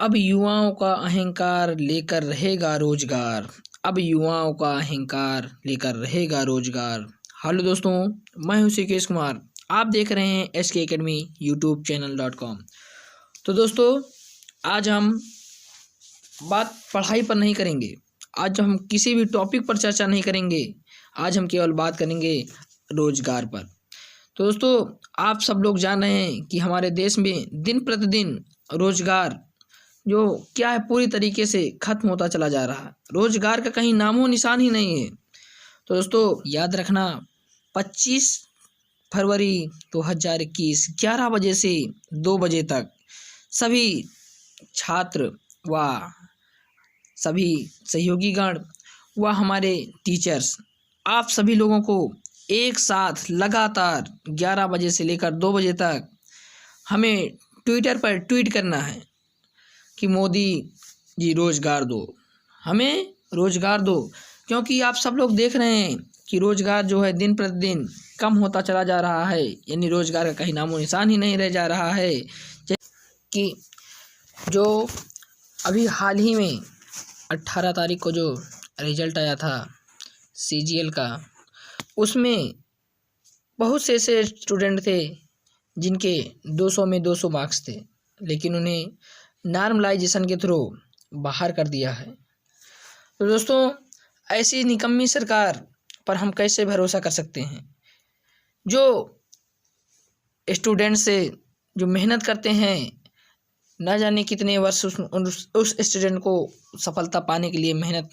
अब युवाओं का अहंकार लेकर रहेगा रोजगार। अब युवाओं का अहंकार लेकर रहेगा रोजगार। हेलो दोस्तों, मैं हूं श्रीकेश कुमार। आप देख रहे हैं SK Academy YouTube channel.com। तो दोस्तों, आज हम बात पढ़ाई पर नहीं करेंगे। आज हम किसी भी टॉपिक पर चर्चा नहीं करेंगे। आज हम केवल बात करेंगे रोजगार पर। तो दोस्तों, आप सब लोग जान रहे हैं कि हमारे देश में दिन प्रतिदिन रोजगार जो क्या है पूरी तरीके से खत्म होता चला जा रहा है। रोजगार का कहीं नामो निशान ही नहीं है। तो दोस्तों, याद रखना, 25 फरवरी 2021 11 बजे से 2 बजे तक सभी छात्र व सभी सहयोगीगण व हमारे टीचर्स, आप सभी लोगों को एक साथ लगातार 11 बजे से लेकर 2 बजे तक हमें ट्विटर पर ट्वीट करना है कि मोदी जी रोज़गार दो, हमें रोज़गार दो। क्योंकि आप सब लोग देख रहे हैं कि रोज़गार जो है दिन प्रतिदिन कम होता चला जा रहा है, यानी रोज़गार का कहीं नामो निशान ही नहीं रह जा रहा है। कि जो अभी हाल ही में 18 तारीख को जो रिजल्ट आया था CGL का, उसमें बहुत से ऐसे स्टूडेंट थे जिनके 200 में 200 मार्क्स थे, लेकिन उन्हें नॉर्मलाइजेशन के थ्रू बाहर कर दिया है। तो दोस्तों, ऐसी निकम्मी सरकार पर हम कैसे भरोसा कर सकते हैं? जो स्टूडेंट से जो मेहनत करते हैं, न जाने कितने वर्ष उस स्टूडेंट को सफलता पाने के लिए मेहनत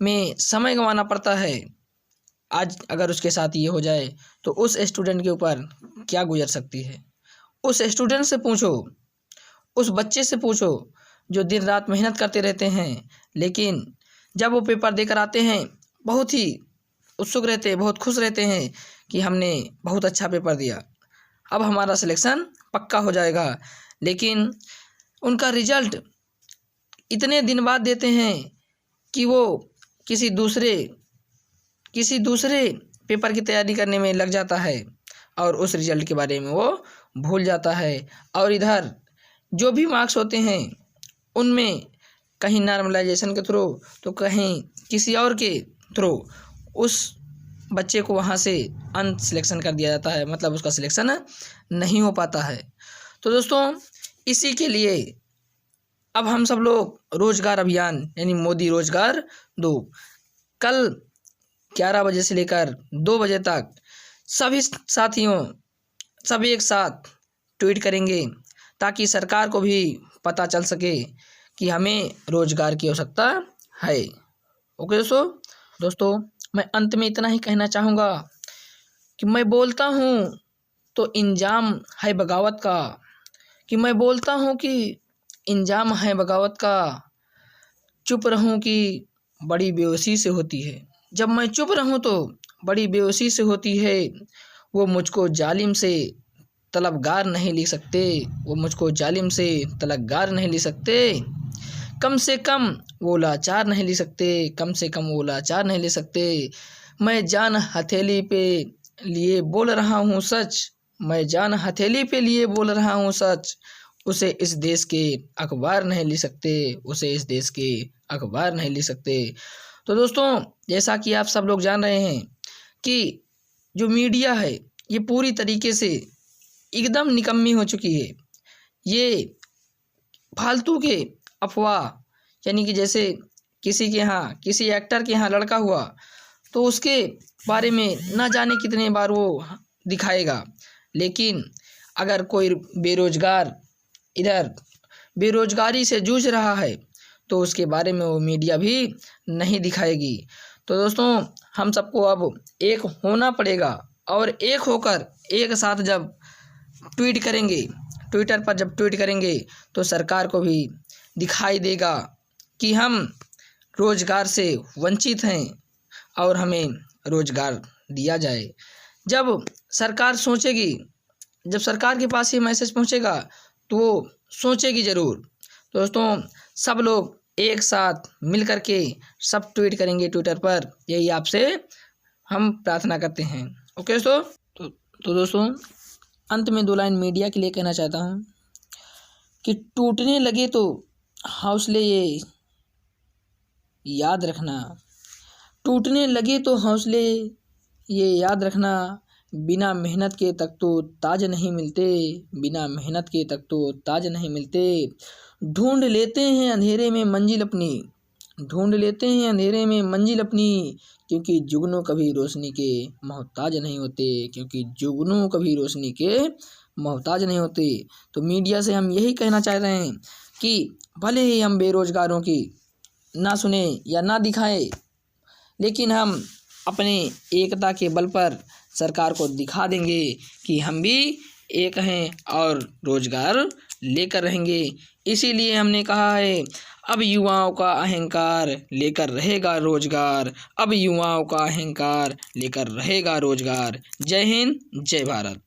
में समय गंवाना पड़ता है। आज अगर उसके साथ ये हो जाए तो उस स्टूडेंट के ऊपर क्या गुजर सकती है? उस स्टूडेंट से पूछो, उस बच्चे से पूछो जो दिन रात मेहनत करते रहते हैं, लेकिन जब वो पेपर देकर आते हैं बहुत ही उत्सुक रहते हैं, बहुत खुश रहते हैं कि हमने बहुत अच्छा पेपर दिया, अब हमारा सिलेक्शन पक्का हो जाएगा। लेकिन उनका रिजल्ट इतने दिन बाद देते हैं कि वो किसी दूसरे पेपर की तैयारी करने में लग जाता है और उस रिजल्ट के बारे में वो भूल जाता है। और इधर जो भी मार्क्स होते हैं उनमें कहीं नॉर्मलाइजेशन के थ्रू तो कहीं किसी और के थ्रू उस बच्चे को वहाँ से अनसिलेक्शन कर दिया जाता है, मतलब उसका सिलेक्शन नहीं हो पाता है। तो दोस्तों, इसी के लिए अब हम सब लोग रोजगार अभियान यानी मोदी रोजगार दो, कल 11 बजे से लेकर 2 बजे तक सभी साथियों सब एक साथ ट्वीट करेंगे ताकि सरकार को भी पता चल सके कि हमें रोजगार की आवश्यकता है। ओके दोस्तों, मैं अंत में इतना ही कहना चाहूँगा कि मैं बोलता हूँ तो इंजाम है बगावत का, कि मैं बोलता हूँ कि इंजाम है बगावत का, चुप रहूँ कि बड़ी बेहोशी से होती है। जब मैं चुप रहूँ तो बड़ी बेहोशी से होती है। वो मुझको जालिम से तलबगार नहीं ले सकते, वो मुझको जालिम से तलबगार नहीं ले सकते। कम से कम वो लाचार नहीं ले सकते, कम से कम वो लाचार नहीं ले सकते। मैं जान हथेली पे लिए बोल रहा हूँ सच, मैं जान हथेली पे लिए बोल रहा हूँ सच। उसे इस देश के अखबार नहीं ले सकते, उसे इस देश के अखबार नहीं ले सकते। तो दोस्तों, जैसा कि आप सब लोग जान रहे हैं कि जो मीडिया है ये पूरी तरीके से एकदम निकम्मी हो चुकी है। ये फालतू के अफवाह, यानी कि जैसे किसी के यहाँ किसी एक्टर के यहाँ लड़का हुआ तो उसके बारे में ना जाने कितने बार वो दिखाएगा, लेकिन अगर कोई बेरोजगार इधर बेरोजगारी से जूझ रहा है तो उसके बारे में वो मीडिया भी नहीं दिखाएगी। तो दोस्तों, हम सबको अब एक होना पड़ेगा और एक होकर एक साथ जब ट्वीट करेंगे, ट्विटर पर जब ट्वीट करेंगे तो सरकार को भी दिखाई देगा कि हम रोज़गार से वंचित हैं और हमें रोज़गार दिया जाए। जब सरकार सोचेगी, जब सरकार के पास ये मैसेज पहुंचेगा तो वो सोचेगी ज़रूर। तो दोस्तों, सब लोग एक साथ मिल कर के सब ट्वीट करेंगे ट्विटर पर, यही आपसे हम प्रार्थना करते हैं। ओके तो दोस्तों, अंत में 2 लाइन मीडिया के लिए कहना चाहता हूँ कि टूटने लगे तो हौसले ये याद रखना, टूटने लगे तो हौसले ये याद रखना, बिना मेहनत के तक तो ताज नहीं मिलते, बिना मेहनत के तक तो ताज नहीं मिलते। ढूंढ लेते हैं अंधेरे में मंजिल अपनी, ढूंढ लेते हैं अंधेरे में मंजिल अपनी, क्योंकि जुगनू कभी रोशनी के मोहताज नहीं होते, क्योंकि जुगनू कभी रोशनी के मोहताज नहीं होते। तो मीडिया से हम यही कहना चाह रहे हैं कि भले ही हम बेरोजगारों की ना सुने या ना दिखाए, लेकिन हम अपने एकता के बल पर सरकार को दिखा देंगे कि हम भी एक हैं और रोजगार लेकर रहेंगे। इसीलिए हमने कहा है, अब युवाओं का अहंकार लेकर रहेगा रोजगार, अब युवाओं का अहंकार लेकर रहेगा रोजगार। जय हिंद, जय भारत।